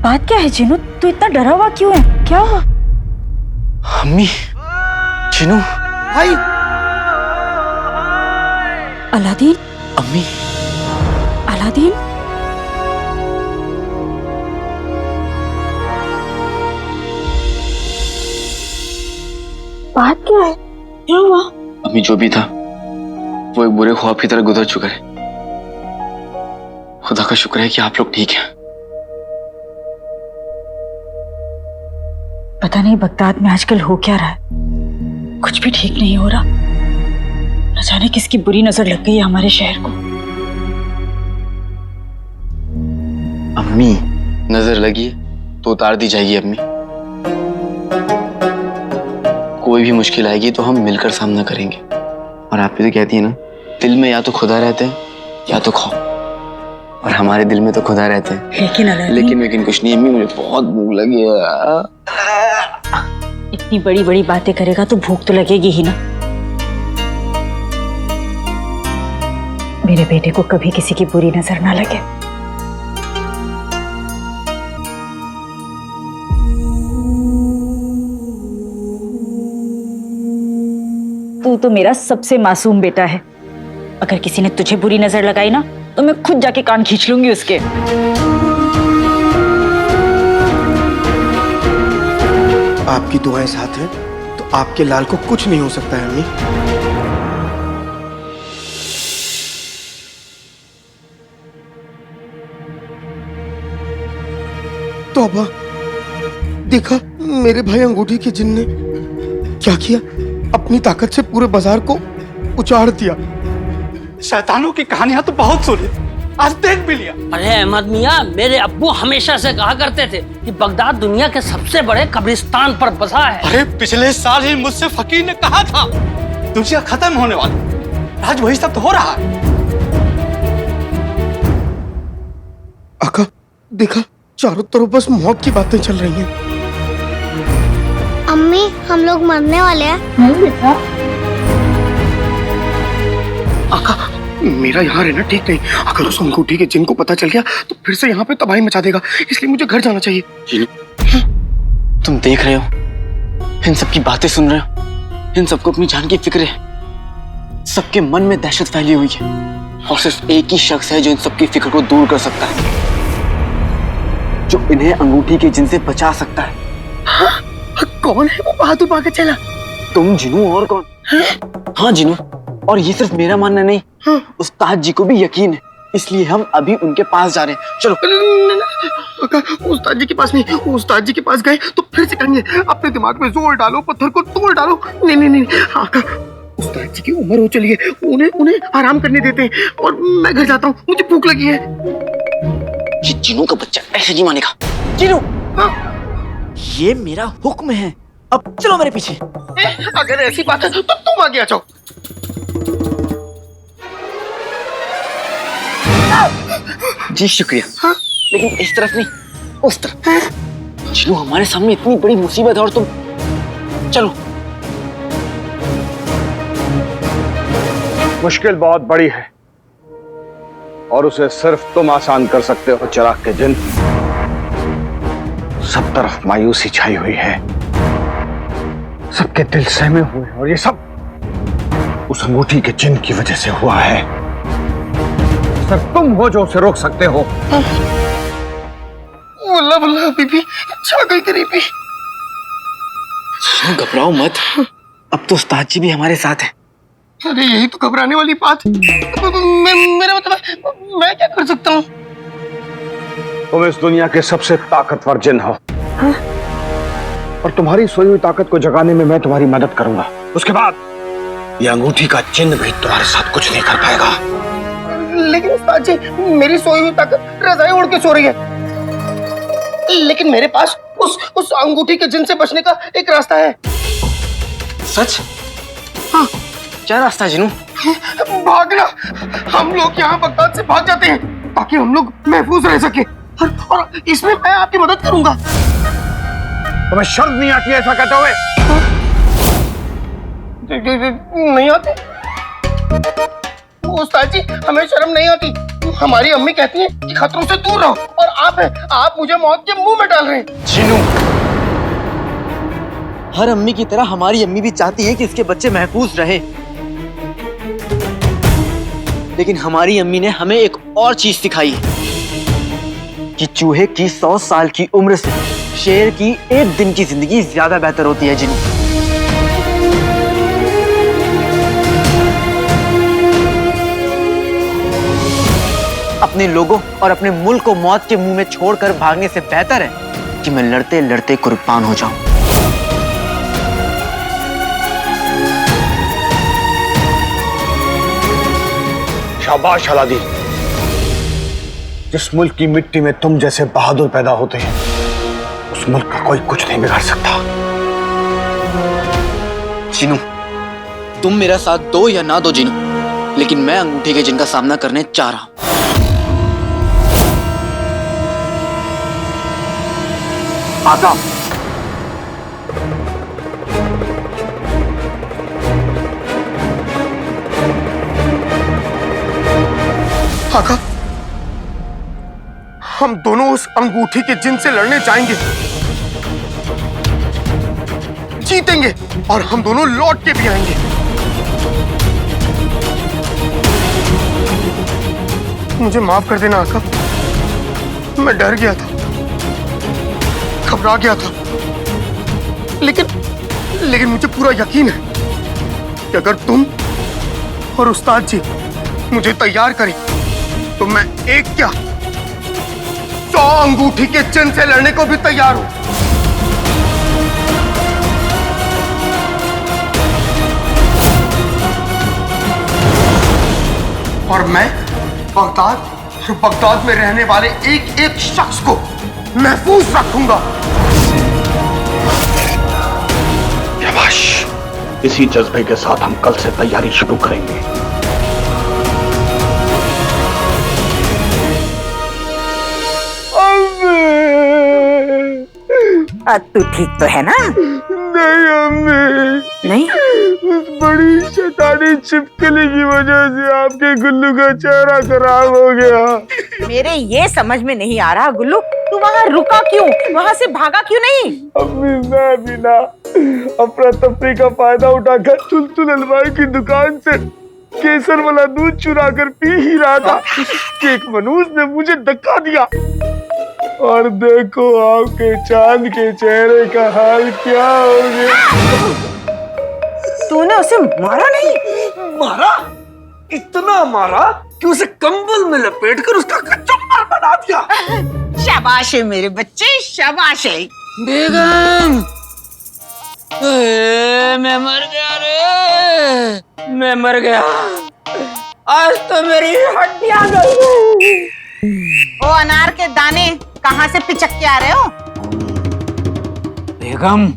बात क्या है जिनू, तू इतना डरा हुआ क्यों है? क्या हुआ? अम्मी, जिनू भाई। अलादीन, अम्मी, अलादीन, बात क्या है? क्या हुआ? अम्मी जो भी था वो एक बुरे ख्वाब की तरह गुजर चुका है। खुदा का शुक्र है कि आप लोग ठीक हैं। पता नहीं बगदाद में आजकल हो क्या रहा है, कुछ भी ठीक नहीं हो रहा। न जाने किसकी बुरी नजर लग गई है हमारे शहर को। अम्मी, नजर लगी है तो उतार दी जाएगी अम्मी। कोई भी मुश्किल आएगी तो हम मिलकर सामना करेंगे। और आप भी तो कहती है ना, दिल में या तो खुदा रहते हैं या तो खौफ, और हमारे दिल में तो खुदा रहते हैं। लेकिन कुछ नहीं अम्मी, मुझे बहुत भूख लगी है। इतनी बड़ी बड़ी बातें करेगा तो भूख तो लगेगी ही ना। मेरे बेटे को कभी किसी की बुरी नजर ना लगे। तू तो मेरा सबसे मासूम बेटा है। अगर किसी ने तुझे बुरी नजर लगाई ना तो मैं खुद जाके कान खींच लूंगी उसके। आपकी दुआएं साथ हैं तो आपके लाल को कुछ नहीं हो सकता है अम्मी। तौबा, देखा मेरे भाई अंगूठी के जिन ने क्या किया, अपनी ताकत से पूरे बाजार को उजाड़ दिया। शैतानों की कहानियां तो बहुत सुनी, आज देख भी लिया। अरे अहमद मियाँ, मेरे अब्बू हमेशा से कहा करते थे कि बगदाद दुनिया के सबसे बड़े कब्रिस्तान पर बसा है। अरे पिछले साल ही मुझसे फकीर ने कहा था दुनिया खत्म होने वाली, आज वही सब तो हो रहा है। आका, देखा चारों तरफ बस मौत की बातें चल रही हैं। अम्मी, हम लोग मरने वाले हैं। नहीं बेटा, आका, मेरा यहाँ रहना ठीक नहीं। अगर उस अंगूठी के जिन को पता चल गया तो फिर से यहाँ पे तबाही मचा देगा, इसलिए मुझे घर जाना चाहिए। जिनू, तुम देख रहे हो, इन सब की बातें सुन रहे हो, इन सबको अपनी जान की फिक्र है। सबके मन में दहशत फैली हुई है और सिर्फ एक ही शख्स है जो इन सबकी फिक्र को दूर कर सकता है, जो इन्हें अंगूठी के जिन से बचा सकता है। कौन है वो बहादुर भागा चला? तुम जिनू, और कौन? हाँ जिनू, और ये सिर्फ मेरा मानना नहीं, उस्ताद जी को भी यकीन है, इसलिए हम अभी उनके पास जा रहे हैं। चलो। आका, उस्ताद जी के पास नहीं, उस्ताद जी के पास गए तो फिर से कहेंगे अपने दिमाग में जोर डालो, पत्थर को तोड़ डालो। नहीं नहीं नहीं आका, उस्ताद जी की उम्र हो चली है, उन्हें आराम करने देते हैं और मैं घर जाता हूँ, मुझे भूख लगी है। ये जिनू का बच्चा ऐसे नहीं मानेगा। जिनू, ये मेरा हुक्म है, अब चलो मेरे पीछे। अगर ऐसी बात है तो तुम आगे आ जाओ। जी शुक्रिया। लेकिन इस तरफ नहीं, उस तरफ। जिनू, हमारे सामने इतनी बड़ी मुसीबत है और तुम, चलो। मुश्किल बहुत बड़ी है और उसे सिर्फ तुम आसान कर सकते हो चिराग के जिन। सब तरफ मायूसी छाई हुई है, सबके दिल सहमे हुए, और ये सब उस अंगूठी के जिन की वजह से हुआ है। सिर्फ तुम हो जो उसे रोक सकते हो। वल्लाह वल्लाह बीबी, छा गई गरीबी। घबराओ मत, अब तो उस्ताद जी भी हमारे साथ हैं। अरे यही तो घबराने वाली बात। मेरा मतलब मैं क्या कर सकता हूँ? तुम इस दुनिया के सबसे ताकतवर जिन हो, और तुम्हारी सोई हुई ताकत को जगाने में मैं तुम्हारी मदद करूंगा। उसके बाद ये अंगूठी का जिन भी तुम्हारे साथ कुछ नहीं कर पाएगा। लेकिन उस्ताद जी, मेरी सोई हुई ताकत रजाई ओढ़ के सो रही है, लेकिन मेरे पास उस अंगूठी के जिन से बचने का एक रास्ता है। सच? हाँ, क्या रास्ता है जिनू? भागना। हम लोग यहाँ बगदाद से भाग जाते हैं ताकि हम लोग महफूज रह सके, और इसमें मैं आपकी मदद करूंगा। तुम्हें शर्म नहीं आती ऐसा कहते हुए? नहीं आती उस्ताद जी, हमें शर्म नहीं आती। हमारी अम्मी कहती है कि खतरों से दूर रहो, और आप मुझे मौत के मुंह में डाल रहे हैं। चिनू, हर अम्मी की तरह हमारी अम्मी भी चाहती है कि इसके बच्चे महफूज रहे, लेकिन हमारी अम्मी ने हमें एक और चीज सिखाई है कि चूहे की 100 साल की उम्र से शेर की एक दिन की जिंदगी ज्यादा बेहतर होती है। जिनू, अपने लोगों और अपने मुल्क को मौत के मुंह में छोड़कर भागने से बेहतर है कि मैं लड़ते लड़ते कुर्बान हो जाऊं। शाबाश अलादीन, जिस मुल्क की मिट्टी में तुम जैसे बहादुर पैदा होते हैं, उस मुल्क का कोई कुछ नहीं बिगाड़ सकता। जिनू, तुम मेरा साथ दो या ना दो जिनू, लेकिन मैं अंगूठी के जिन का सामना करने चाह रहा हूं। आता आका, हम दोनों उस अंगूठी के जिन से लड़ने जाएंगे, जीतेंगे, और हम दोनों लौट के भी आएंगे। मुझे माफ कर देना आका, मैं डर गया था, घबरा गया था, लेकिन मुझे पूरा यकीन है कि अगर तुम और उस्ताद जी मुझे तैयार करें तो मैं एक क्या 100 अंगूठी के चिन्ह से लड़ने को भी तैयार हूं। और मैं बगदाद में रहने वाले एक एक शख्स को महफूज रखूंगा। शाबाश, इसी जज्बे के साथ हम कल से तैयारी शुरू करेंगे। तू ठीक तो है ना? नहीं अम्मी, नहीं? उस बड़ी शैतानी छिपकली की वजह से आपके गुल्लू का चेहरा खराब हो गया। मेरे ये समझ में नहीं आ रहा गुल्लू, तू वहाँ रुका क्यों? वहाँ से भागा क्यों नहीं? अम्मी, मैं भी ना अफरा तफरी का फायदा उठाकर चुलचुल हलवाई की दुकान से केसर वाला दूध चुरा कर पी ही रहा था कि एक मनूस ने मुझे धक्का दिया, और देखो आपके चांद के चेहरे का हाल क्या हो गया। तूने उसे मारा नहीं? मारा? इतना मारा कि उसे कंबल में लपेटकर उसका कचम्बर बना दिया। शाबाश है मेरे बच्चे, शाबाश है। बेगम, मैं मर गया रे, मैं मर गया। आज तो मेरी हड्डियां गई। ओ अनार के दाने कहाँ से पिचक के आ रहे हो? बेगम,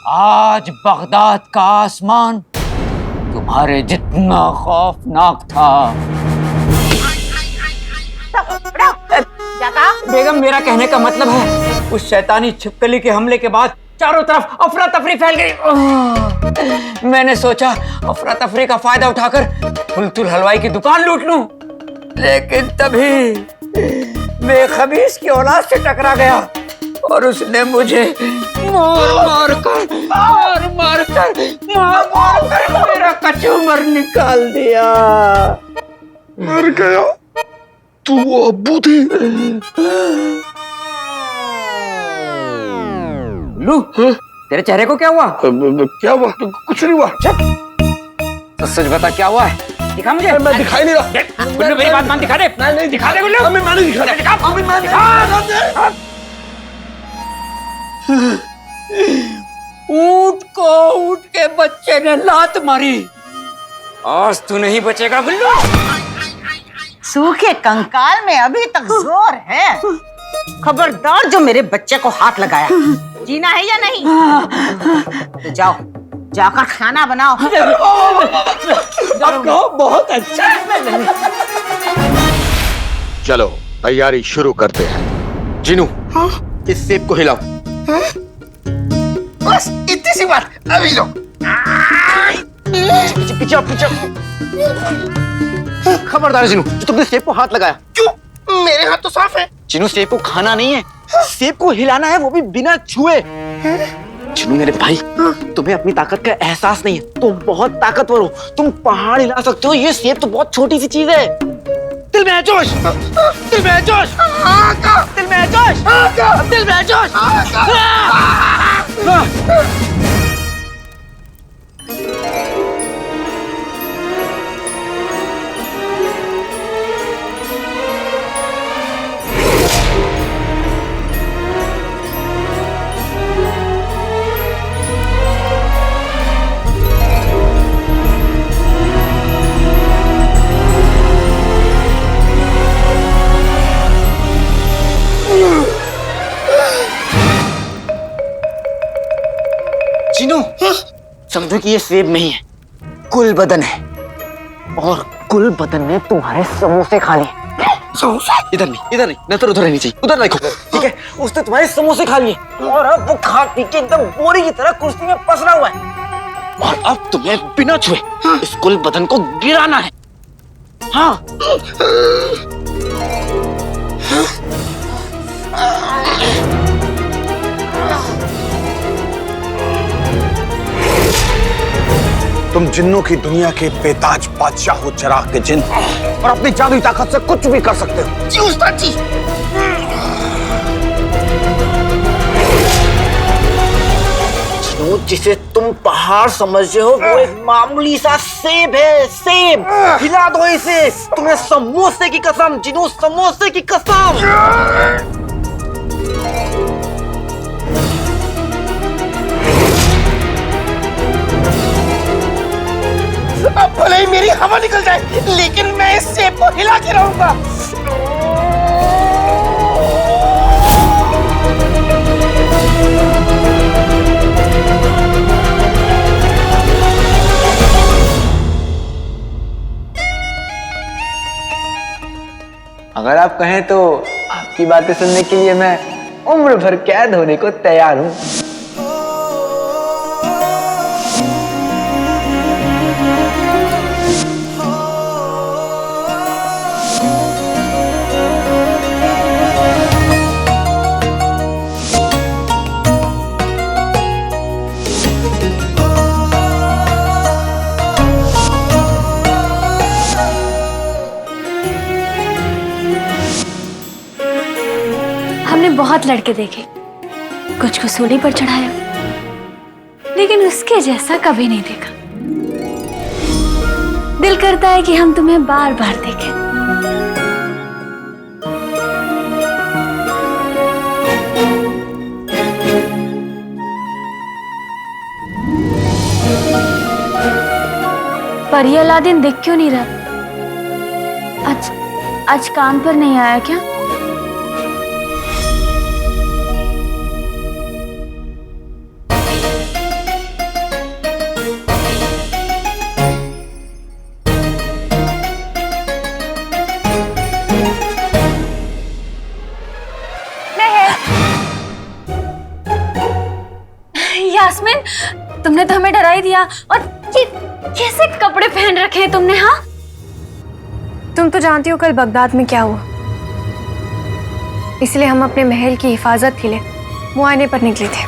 आज बगदाद का आसमान तुम्हारे जितना खौफनाक था। बेगम, मेरा कहने का मतलब है, उस शैतानी छिपकली के हमले के बाद चारों तरफ अफरा तफरी फैल गई। मैंने सोचा अफरा तफरी का फायदा उठाकर चुलचुल हलवाई की दुकान लूट लूं, लेकिन तभी मैं खबीस की औलाद से टकरा गया और उसने मुझे मार कर मेरा कचूमर निकाल दिया। मर गया? तू वो अब्बू थे? लू, तेरे चेहरे को क्या हुआ? क्या हुआ? कुछ नहीं हुआ। तो सच बता, क्या हुआ है? दिखा मुझे। मैं दिखाई नहीं रहा। गुल्लू, मेरी बात मान, दिखा दे। नहीं, दिखा दे गुल्लू। अम्मी, मैंने दिखा दिखा। अम्मी, मैंने ऊंट को ऊंट के बच्चे ने लात मारी। आज तू नहीं बचेगा गुल्लू। सूखे कंकाल में अभी तक जोर है। खबरदार जो मेरे बच्चे को हाथ लगाया। जीना है या नहीं? तो जाओ, जाकर खाना बनाओ। बहुत अच्छा है। चलो तैयारी शुरू करते हैं। जिनू, इस सेब को हिलाओ। बस इतनी सी बात, अभी लो। पीछे पीछे पीछे। खबरदार जिनू, जो तुमने सेब को हाथ लगाया। क्यों? मेरे हाथ तो साफ है। जिनू, सेब को खाना नहीं है, सेब को हिलाना है, वो भी बिना छुए। जिनू मेरे भाई, तुम्हें अपनी ताकत का एहसास नहीं है। तुम बहुत ताकतवर हो, तुम पहाड़ हिला सकते हो। ये सेब तो बहुत छोटी सी चीज है। दिल में है जोश, दिल में है जोश, दिल में है जोश, दिल में है जोश। जिनू, समझो कि ये सेब नहीं है, कुल बदन है, और कुल बदन में तुम्हारे समोसे खा लिए। इधर नहीं, इधर नहीं, नजर उधर रहनी चाहिए, उधर देखो। ठीक है, उसने तुम्हारे समोसे खा लिए, और अब वो खा पी के एकदम बोरी की तरह कुर्सी में पसरा हुआ है। और अब तुम्हें बिना छुए इस कुल बदन को गिराना है। हाँ। तुम जिन्नों की दुनिया के बेताज बादशाह हो, चिराग के जिन्न, और अपनी जादुई ताकत से कुछ भी कर सकते हो। जी उस्ताद जी। जिन्नू, जिसे तुम पहाड़ समझ रहे हो, वो एक मामूली सा सेब है। सेब, हिला दो इसे। तुम्हें समोसे की कसम जिन्नू, समोसे की कसम। अब भले ही मेरी हवा निकल जाए, लेकिन मैं इस सेब को हिला के रहूंगा। अगर आप कहें तो आपकी बातें सुनने के लिए मैं उम्र भर कैद होने को तैयार हूँ। हमने बहुत लड़के देखे, कुछ को सूली पर चढ़ाया, लेकिन उसके जैसा कभी नहीं देखा। दिल करता है कि हम तुम्हें बार बार देखें। पर ये अलादीन दिख क्यों नहीं रहा? आज कान पर नहीं आया क्या? यास्मीन, तुमने तो हमें डरा ही दिया। और ये कैसे कपड़े पहन रखे हैं तुमने? हाँ, तुम तो जानती हो कल बगदाद में क्या हुआ, इसलिए हम अपने महल की हिफाजत के लिए मुआयने पर निकले थे,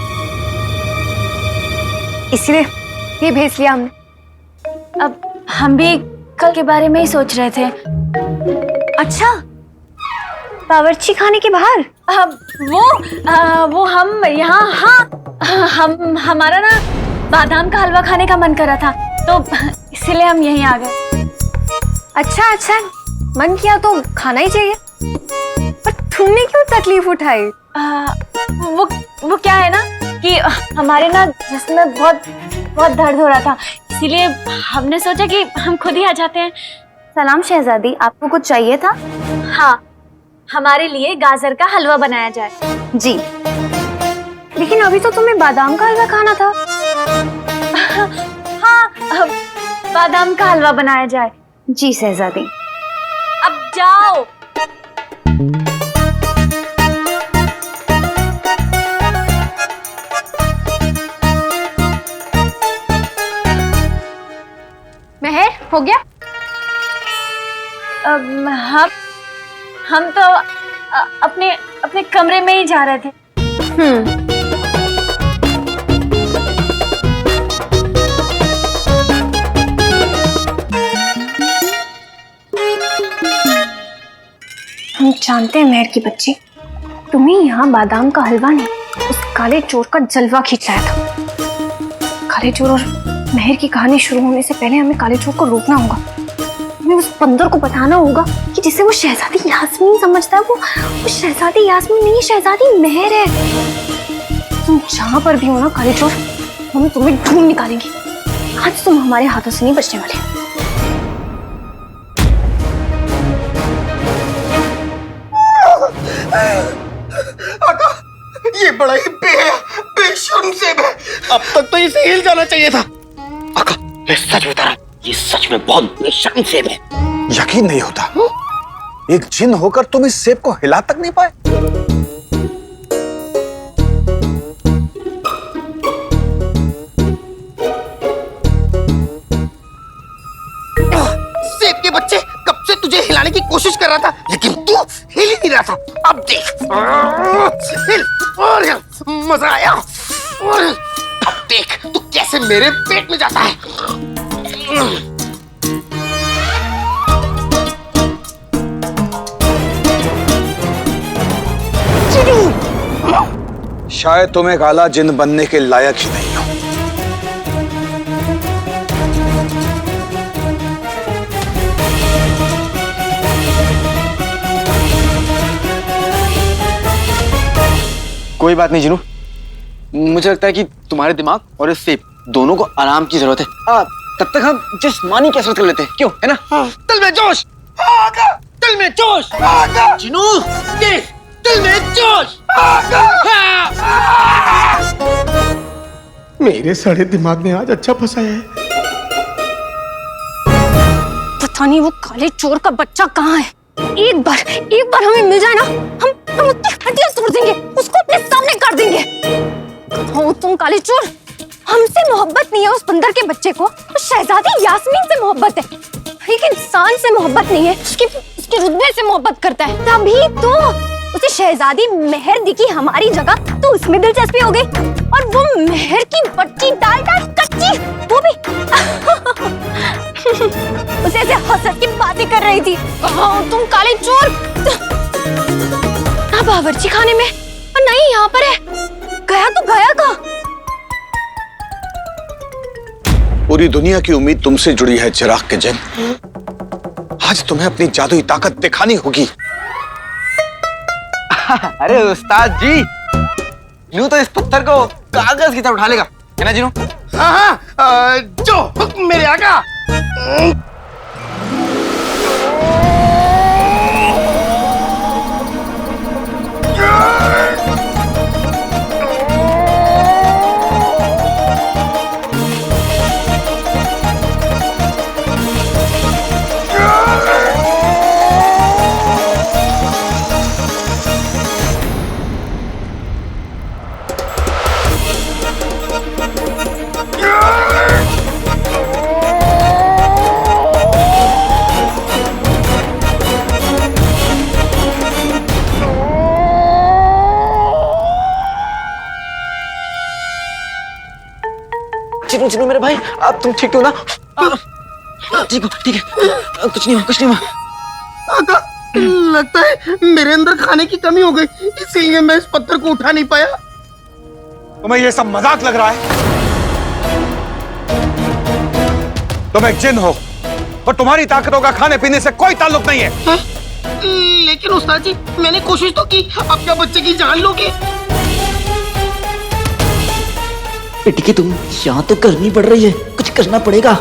इसलिए ये भेज लिया हमने। अब हम भी कल के बारे में ही सोच रहे थे। अच्छा, बावर्ची खाने के बाहर? वो हम यहाँ, हाँ, हमारा ना बादाम का हलवा खाने का मन कर रहा था, तो इसीलिए हम यहीं आ गए। अच्छा, मन किया तो खाना ही चाहिए, पर तुमने क्यों तकलीफ उठाई? वो क्या है ना कि हमारे ना जिस्म में बहुत दर्द हो रहा था, इसीलिए हमने सोचा कि हम खुद ही आ जाते हैं। सलाम शहजादी, आपको कुछ चाहिए था? हाँ, हमारे लिए गाजर का हलवा बनाया जाए। जी, लेकिन अभी तो तुम्हें बादाम का हलवा खाना था। हाँ, बादाम का हलवा बनाया जाए। जी शहजादी। अब जाओ। महर, हो गया? हम तो अपने अपने कमरे में ही जा रहे थे। हम जानते हैं मेहर की बच्ची, तुम्हें यहाँ बादाम का हलवा नहीं, उस काले चोर का जलवा खींच लाया था। काले चोर और मेहर की कहानी शुरू होने से पहले हमें काले चोर को रोकना होगा। हमें उस बंदर को बताना होगा कि जिसे वो शहजादी यास्मीन समझता है, वो शहजादी यास्मीन नहीं, शहजादी मेहर है। तुम जहाँ पर भी हो ना काले चोर, हम तुम्हें ढूंढ निकालेंगे। आज तुम हमारे हाथों से नहीं बचने वाले। आका, ये बड़ा ही बेशर्म सेब है। अब तक तो इसे हिल जाना चाहिए था। आका, मैं सच बता रहा हूं, ये सच में बहुत बेशर्म सेब है। यकीन नहीं होता, एक जिन होकर तुम इस सेब को हिला तक नहीं पाए। सेब के बच्चे, कब से तुझे हिलाने की कोशिश कर रहा था, लेकिन तू हिल ही नहीं रहा था। अब देख, हिल और हिल, मजा आया। और अब देख तू कैसे मेरे पेट में जाता है। शायद तुम एक आला जिन बनने के लायक ही नहीं हो। कोई बात नहीं जिनू, मुझे लगता है कि तुम्हारे दिमाग और इस सेब दोनों को आराम की जरूरत है। तब तक हम जिस्मानी कसरत कर लेते हैं, क्यों, है ना? दिल में जोश, आगा, दिल में जोश, आगा, जिनू, देख, दिल में जोश, आगा। मेरे सड़े दिमाग ने आज अच्छा फंसाया है। पता नहीं वो काले चोर का बच्चा कहाँ है। एक बार हमें मिल जाए ना, हम उसकी हड्डियां तोड़ देंगे, उसको अपने सामने कर देंगे। कहो तुम काले चोर, हमसे मोहब्बत नहीं है उस बंदर के बच्चे को, उस शहजादी यास्मीन से मोहब्बत है। एक इंसान से मोहब्बत नहीं है, उसके रुतबे से मोहब्बत करता है। तभी तो उसे शहजादी मेहर दिखी हमारी जगह, तो उसमें दिलचस्पी हो गई। और वो मेहर की बच्ची डाल कच्ची, वो भी उसे ऐसे हंस की बातें कर रही थी। तुम काले चोर, ना बावर्ची खाने में और नहीं यहाँ पर है। गया तो गया कहाँ? पूरी दुनिया की उम्मीद तुमसे जुड़ी है चिराग के जिन। आज तुम्हें अपनी जादुई ताकत दिखानी होगी। अरे उस्ताद जी, यूं तो इस पत्थर को कागज की तरह उठा लेगा, है ना जिनू? हाँ, जो हुक्म मेरे आका। जिनू जिनू मेरे भाई, अब तुम ठीक हो ना? ठीक हो, ठीक है, कुछ नहीं हुआ, कुछ नहीं हुआ। आका, लगता है मेरे अंदर खाने की कमी हो गई, इसीलिए मैं इस पत्थर को उठा नहीं पाया। तुम्हें ये सब मजाक लग रहा है? तुम एक जिन हो और तुम्हारी ताकतों का खाने पीने से कोई ताल्लुक नहीं है। लेकिन उस्ताद जी, मैंने कोशिश तो की, अब क्या बच्चे की जान लोगे? बेटी की तुम यहाँ तो करनी पड़ रही है, कुछ करना पड़ेगा।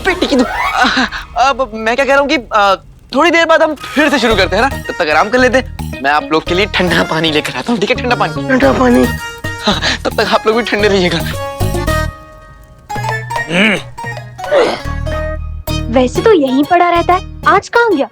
बेटी की अब मैं क्या कह रहा हूँ कि थोड़ी देर बाद हम फिर से शुरू करते हैं ना, तब तक आराम कर लेते हैं। मैं आप लोग के लिए ठंडा पानी लेकर आता हूँ, ठीक है? ठंडा पानी, ठंडा पानी। हाँ, तब तक आप लोग भी ठंडे रहिएगा। वैसे तो यहीं पड़ा रहता है, आज कहाँ गया?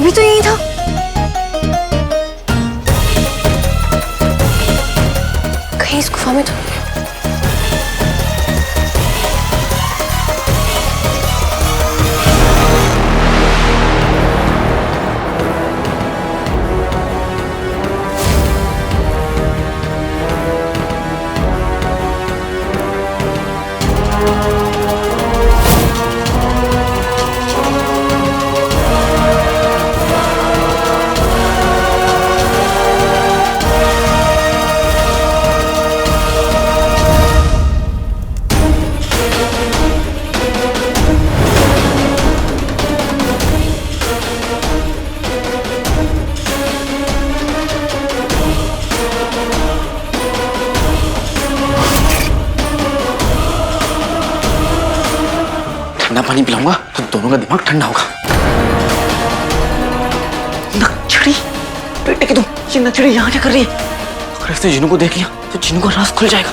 अभी तो यही था। कहीं इस गुफा में तो नहीं है। ठंडा पानी पिलाऊंगा तो दोनों का दिमाग ठंडा होगा। नक्चड़ी, बेटे की तुम, ये नक्चड़ी यहाँ क्या कर रही है? अगर इसने जिन्नू को देख लिया तो जिन्नू का राज खुल जाएगा।